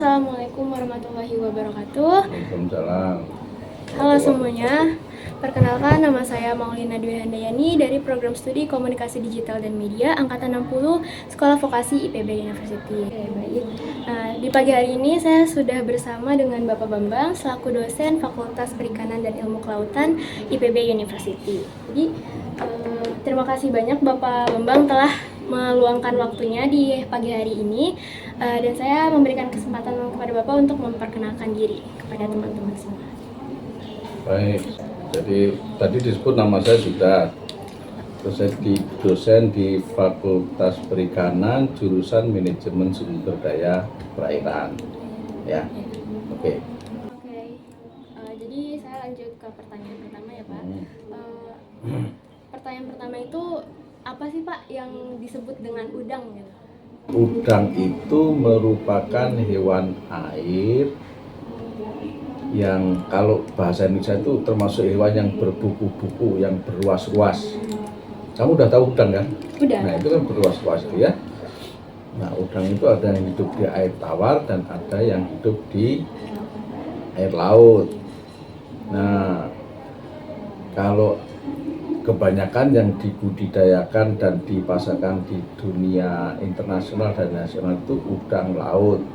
Assalamualaikum warahmatullahi wabarakatuh. Waalaikumsalam. Halo semuanya, perkenalkan nama saya Maulina Dwi Handayani dari Program Studi Komunikasi Digital dan Media Angkatan 60 Sekolah Vokasi IPB University. Oke, baik. Di pagi hari ini saya sudah bersama dengan Bapak Bambang selaku dosen Fakultas Perikanan dan Ilmu Kelautan IPB University. Jadi terima kasih banyak Bapak Bambang telah meluangkan waktunya di pagi hari ini, dan saya memberikan kesempatan kepada Bapak untuk memperkenalkan diri kepada teman-teman semua. Baik, jadi tadi disebut nama saya sudah. Dosen di Fakultas Perikanan jurusan Manajemen Sumber Daya Perairan. Ya, oke. Jadi saya lanjut ke pertanyaan pertama ya Pak. Pertanyaan pertama itu apa sih Pak yang disebut dengan udang gitu? Udang itu merupakan hewan air yang kalau bahasa Indonesia itu termasuk hewan yang berbuku-buku, yang berruas-ruas. Kamu udah tahu udang kan? Udah. Nah itu kan berruas-ruas ya. Nah udang itu ada yang hidup di air tawar dan ada yang hidup di air laut. Nah kalau kebanyakan yang dibudidayakan dan dipasarkan di dunia internasional dan nasional itu udang laut.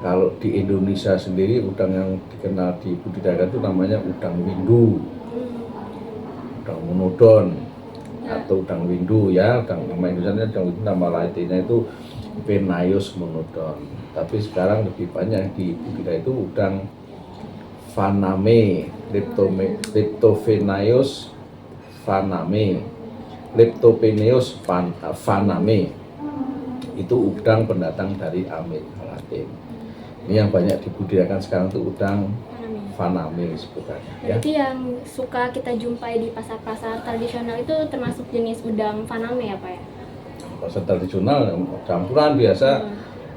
Kalau di Indonesia sendiri udang yang dikenal dibudidayakan itu namanya udang windu, udang monodon atau udang windu ya. Nama Indonesia udang windu, nama lainnya itu Penaeus monodon. Tapi sekarang lebih banyak yang dibudidaya itu udang Faname, Leptophenaeus faname, Leptopenaeus faname. Itu udang pendatang dari Amerika Latin. Ini yang banyak dibudidayakan sekarang itu udang faname sebutannya. Berarti yang suka kita jumpai di pasar-pasar tradisional itu termasuk jenis udang faname ya Pak ya? Pasar tradisional campuran biasa.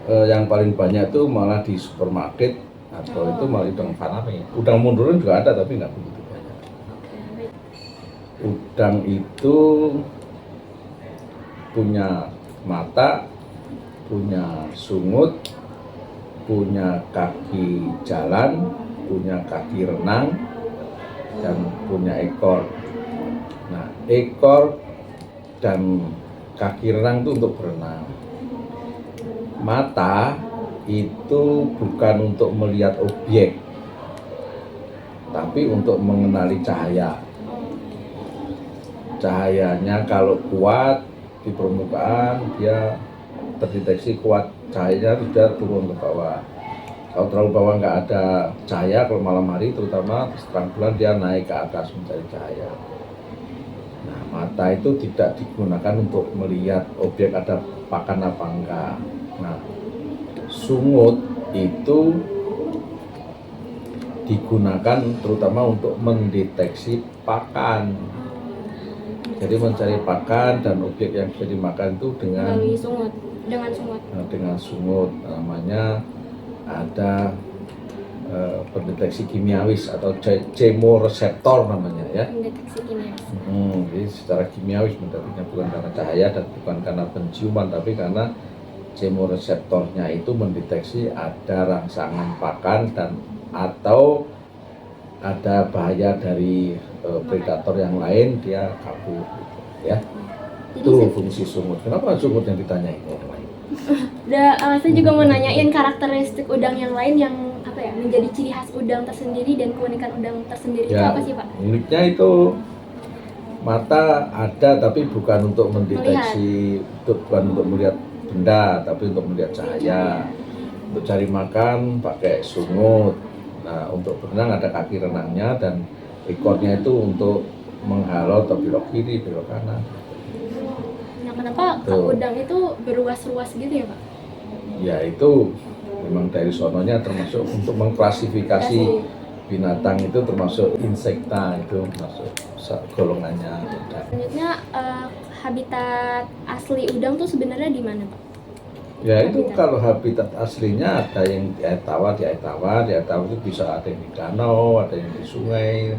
Yang paling banyak itu malah di supermarket atau itu malah udang faname. Udang munduran juga ada tapi nggak begitu banyak. Udang itu punya mata, punya sungut, punya kaki jalan, punya kaki renang, dan punya ekor. Nah, ekor dan kaki renang itu untuk berenang. Mata itu bukan untuk melihat objek, tapi untuk mengenali cahaya. Cahayanya kalau kuat di permukaan dia terdeteksi kuat, cahayanya sudah turun ke bawah. Kalau terlalu bawah nggak ada cahaya, kalau malam hari terutama terang bulan dia naik ke atas mencari cahaya. Nah, mata itu tidak digunakan untuk melihat objek ada pakan apa enggak. Nah, sungut itu digunakan terutama untuk mendeteksi pakan. Jadi mencari pakan dan objek yang bisa dimakan itu dengan sungut. Dengan sungut namanya ada pendeteksi kimiawis atau chemoreseptor namanya ya. Pendeteksi kimiawis. Jadi secara kimiawis mendeteksinya bukan karena cahaya dan bukan karena penciuman, tapi karena chemoreseptornya itu mendeteksi ada rangsangan pakan dan atau ada bahaya dari predator yang lain, dia kabur ya. Itu fungsi sungut. Kenapa sungut yang ditanyain orang lain? Saya juga mau nanyain karakteristik udang yang lain yang apa ya menjadi ciri khas udang tersendiri dan keunikan udang tersendiri itu apa sih Pak? Uniknya itu mata ada tapi bukan untuk mendeteksi, bukan untuk melihat benda, tapi untuk melihat cahaya. Untuk cari makan pakai sungut. Nah, untuk berenang ada kaki renangnya dan ekornya itu untuk menghalau atau belok kiri, belok kanan. Nah, kenapa udang itu berruas-ruas gitu ya Pak? Ya itu memang dari sononya termasuk untuk mengklasifikasi binatang itu termasuk insekta, itu masuk golongannya. Selanjutnya habitat asli udang tuh sebenarnya di mana Pak? Ya itu kalau habitat aslinya ada yang di air tawar, di air tawar itu bisa ada yang di danau, ada yang di sungai.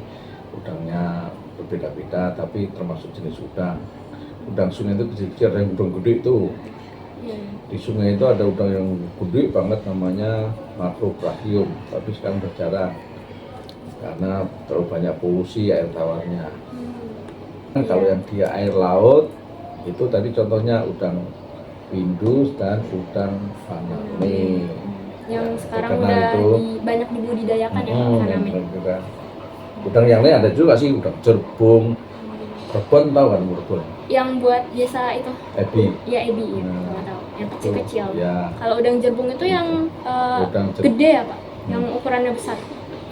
Udangnya berbeda-beda tapi termasuk jenis udang. Udang sungai itu kecil-kecil, ada yang udang gede itu. Iya. Di sungai itu ada udang yang gede banget namanya Macrobrachium, tapi sekarang udah jarang karena terlalu banyak polusi air tawarnya. Iya. Kalau yang di air laut itu tadi contohnya udang Pindus dan udang faname. Yang sekarang Terkenal udah itu. banyak dibudidayakan ya Pak yang Faname. benar juga. Udang yang lain ada juga sih, udang jerbung, rebon, tahu kan rebon? Yang buat biasa itu Ebi. ya ebi ya, Nah, nggak tahu. Yang kecil-kecil. Ya. Kalau udang jerbung itu yang Udang gede ya Pak, yang ukurannya besar.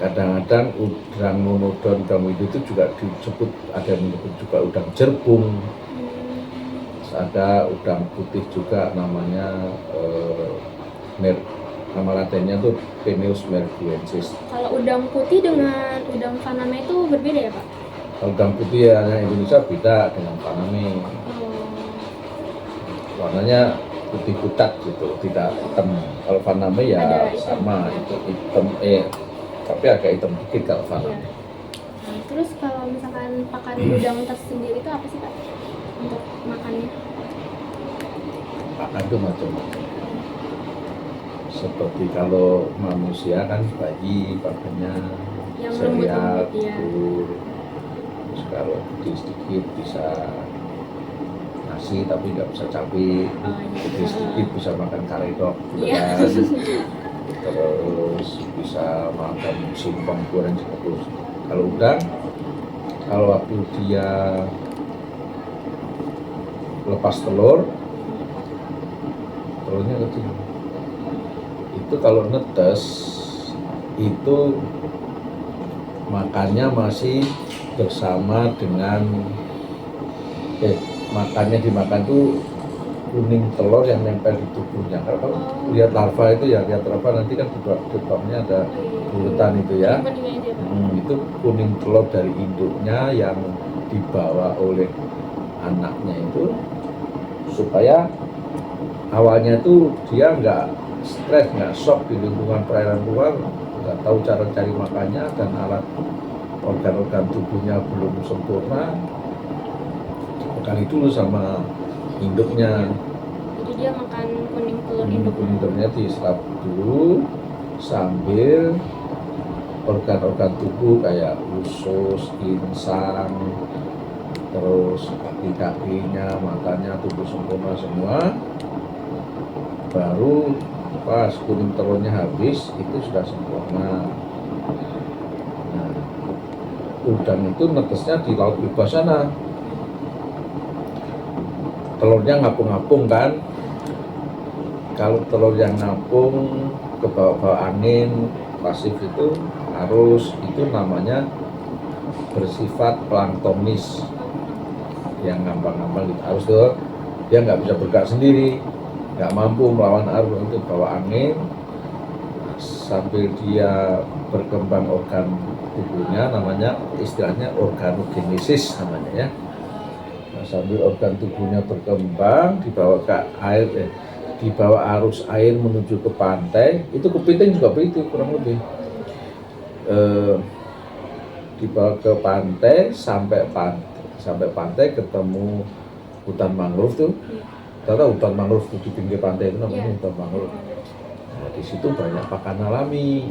Kadang-kadang udang monodon, udang itu juga disebut, ada yang menyebut juga udang jerbung. Ada udang putih juga namanya nama latennya tuh Peneus merguensis. Kalau udang putih dengan udang faname itu berbeda ya Pak? Kalau udang putih ya Indonesia beda dengan faname. Warnanya putih pucat gitu, tidak hitam. Kalau faname ya Ada hitam. sama, itu hitam tapi agak hitam dikit kalau faname. Iya. Nah, terus kalau misalkan pakan udang tersendiri itu apa sih Pak untuk makannya? Pakan itu macam-macam. Seperti kalau manusia kan bayi pakannya Yang sereal, lembut-lembut, iya. telur. Terus kalau gede sedikit bisa nasi tapi nggak bisa cabai. Oh, iya. Gede sedikit bisa makan karedok gitu Iya. kan. Terus bisa makan simpang goreng terus. Kalau udang, kalau waktu dia lepas telur, telurnya kecil. Itu kalau netes itu makannya masih bersama dengan makannya dimakan tuh kuning telur yang nempel di tubuhnya. Kalau lihat larva itu ya, lihat larva nanti kan di bawahnya ada bulatan itu ya. Itu kuning telur dari induknya yang dibawa oleh anaknya itu supaya awalnya tuh dia nggak stres, nggak shock di lingkungan perairan luar, nggak tahu cara cari makannya dan alat organ-organ tubuhnya belum sempurna, dibekali dulu sama induknya. Jadi dia makan kuning telur induk. Induknya diserap dulu sambil organ-organ tubuh kayak usus, insang, terus kaki-kakinya, matanya tumbuh sempurna semua. Baru pas kuning telurnya habis itu sudah sempurna. Nah, udang itu netesnya di laut bebas sana. Telurnya ngapung-ngapung kan. Kalau telur yang ngapung ke bawah angin pasif itu arus, itu namanya bersifat planktonis. Yang ngambang-ngambang gitu arus tuh dia nggak bisa bergerak sendiri, nggak mampu melawan arus untuk bawa angin. Sambil dia berkembang organ tubuhnya, namanya istilahnya organogenesis namanya ya. Nah, sambil organ tubuhnya berkembang dibawa ke air, dibawa arus air menuju ke pantai. Itu kepiting juga begitu kurang lebih. Dibawa ke pantai sampai pantai ketemu hutan mangrove tuh. Tahu hutan mangrove di pinggir pantai itu namanya hutan mangrove. Nah, di situ banyak pakan alami.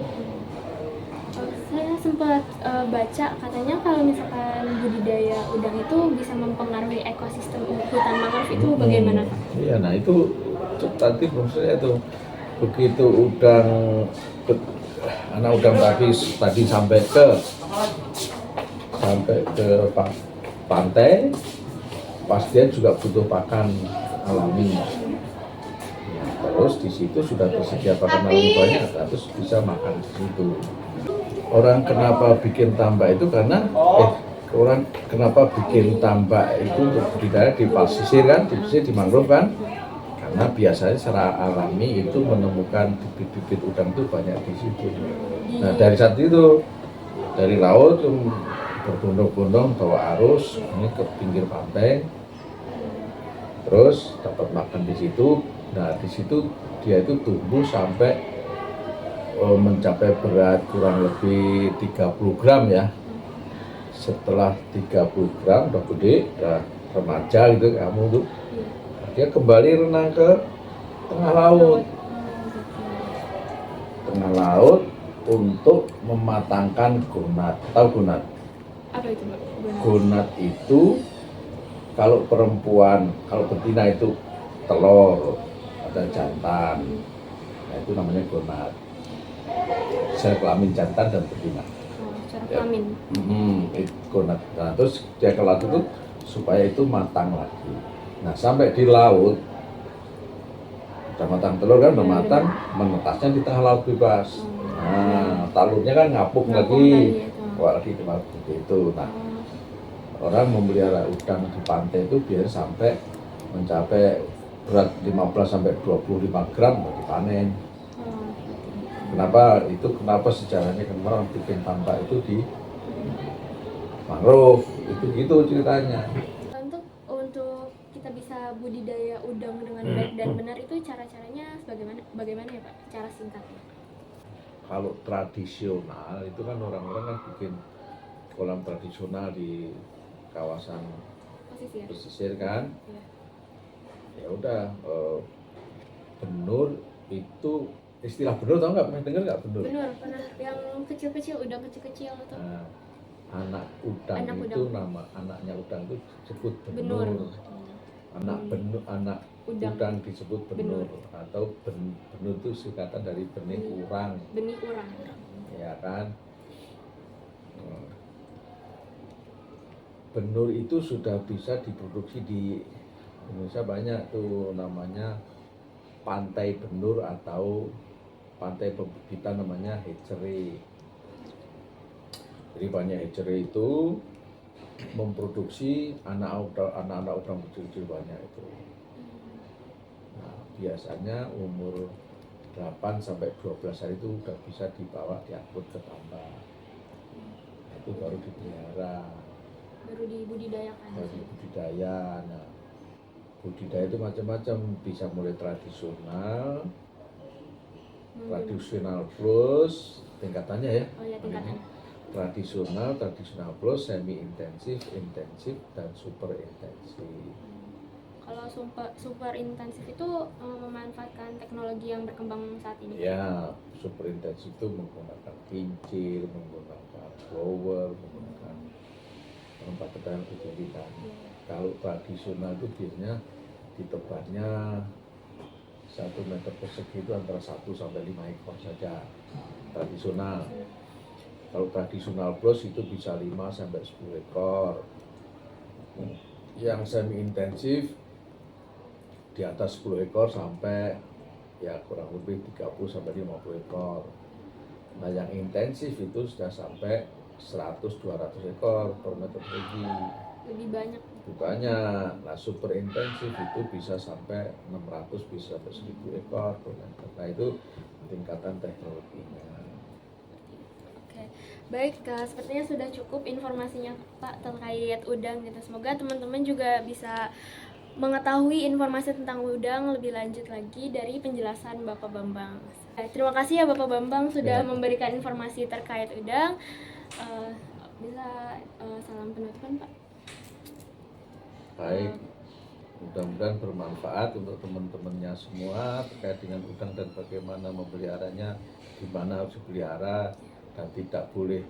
Saya sempat baca katanya kalau misalkan budidaya udang itu bisa mempengaruhi ekosistem hutan mangrove itu bagaimana Pak? Iya, nah itu tadi maksudnya itu begitu anak udang tadi sampai ke pantai, pas dia juga butuh pakan alami. Terus di situ sudah tersedia pakan alami banyak, terus bisa makan di situ. Orang kenapa bikin tambak itu karena orang kenapa bikin tambak itu untuk budidaya di pesisir kan, di pesisir di mangrove kan? Karena biasanya secara alami itu menemukan bibit-bibit udang itu banyak di situ. Nah dari saat itu dari laut berbondong-bondong bawa arus ini ke pinggir pantai, terus dapat makan di situ. Nah di situ dia itu tumbuh sampai mencapai berat kurang lebih 30 gram ya. Setelah 30 gram udah gede, udah remaja gitu kamu tuh, dia kembali renang ke tengah laut. Gitu. Tengah laut untuk mematangkan gonad. Tahu gonad? Apa itu, Pak? Gonad itu kalau perempuan, kalau betina itu telur, ada jantan. Nah, itu namanya gonad. Sel kelamin jantan dan betina. Cara Ya. kelamin. Itu gonad. Nah, terus dia ke laut itu supaya itu matang lagi. Nah, sampai di laut udah matang telur kan, udah matang, menetasnya di tengah laut bebas. Nah, talurnya kan ngapung lagi, keluar lagi ke laut begitu. Nah, orang memelihara udang di pantai itu biar sampai mencapai berat 15 sampai 25 gram baru dipanen. Kenapa sejarahnya kenapa orang bikin tambak itu di mangrove, itu gitu ceritanya. Untuk kita bisa budidaya udang dengan baik dan benar itu cara-caranya bagaimana ya, Pak? Cara singkatnya. Kalau tradisional itu kan orang-orang kan bikin kolam tradisional di kawasan pesisir kan. Ya udah, benur itu istilah benur, tau nggak, pernah dengar nggak benur? Benur pernah, yang kecil-kecil, udang kecil-kecil itu. Nah, anak udang itu nama anaknya udang itu disebut benur. Anak udang disebut benur. Atau benur itu singkatan dari benih urang. Benih urang. Ya kan. Benur itu sudah bisa diproduksi di Indonesia, banyak tuh namanya pantai benur atau pantai pembibitan namanya hatchery. Jadi banyak hatchery itu memproduksi anak-anak udang kecil-kecil banyak itu. Nah, biasanya umur 8 sampai 12 hari itu udah bisa dibawa diangkut ke tambak. Nah, itu baru dipelihara. Baru dibudidayakan. Baru budidaya. Nah, budidaya itu macam-macam, bisa mulai tradisional plus tingkatannya ya. Oh ya, tingkatannya. Tradisional plus, semi intensif, intensif, dan super intensif. Kalau super intensif itu memanfaatkan teknologi yang berkembang saat ini. Ya, super intensif itu menggunakan kincir, menggunakan blower, menggunakan tempat tebaran tinggi kan. Kalau tradisional itu biasanya ditebarnya 1 meter persegi itu antara 1 sampai 5 ekor saja tradisional. Kalau tradisional plus itu bisa 5 sampai 10 ekor. Yang semi intensif di atas 10 ekor sampai ya kurang lebih 30 sampai 50 ekor. Nah, yang intensif itu sudah sampai 100-200 ekor per meter persegi. Lebih banyak. Nah, super intensif itu bisa sampai 600, bisa sampai 1000 ekor per meter. Nah, itu tingkatan teknologinya. Oke, baik Kak, sepertinya sudah cukup informasinya Pak terkait udang gitu. Semoga teman-teman juga bisa mengetahui informasi tentang udang lebih lanjut lagi dari penjelasan Bapak Bambang. Terima kasih ya Bapak Bambang sudah memberikan informasi terkait udang. Bisa salam penutupan Pak. Baik, mudah-mudahan bermanfaat untuk teman-temannya semua terkait dengan udang dan bagaimana memeliharanya, di mana harus dipelihara dan tidak boleh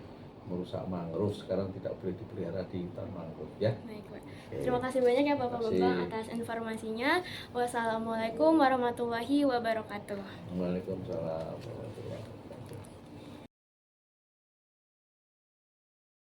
merusak mangrove. Sekarang tidak boleh dipelihara di hutan mangrove ya. Baik, Pak. Terima kasih banyak ya Bapak Bambang atas informasinya. Wassalamualaikum warahmatullahi wabarakatuh. Waalaikumsalam warahmatullahi wabarakatuh.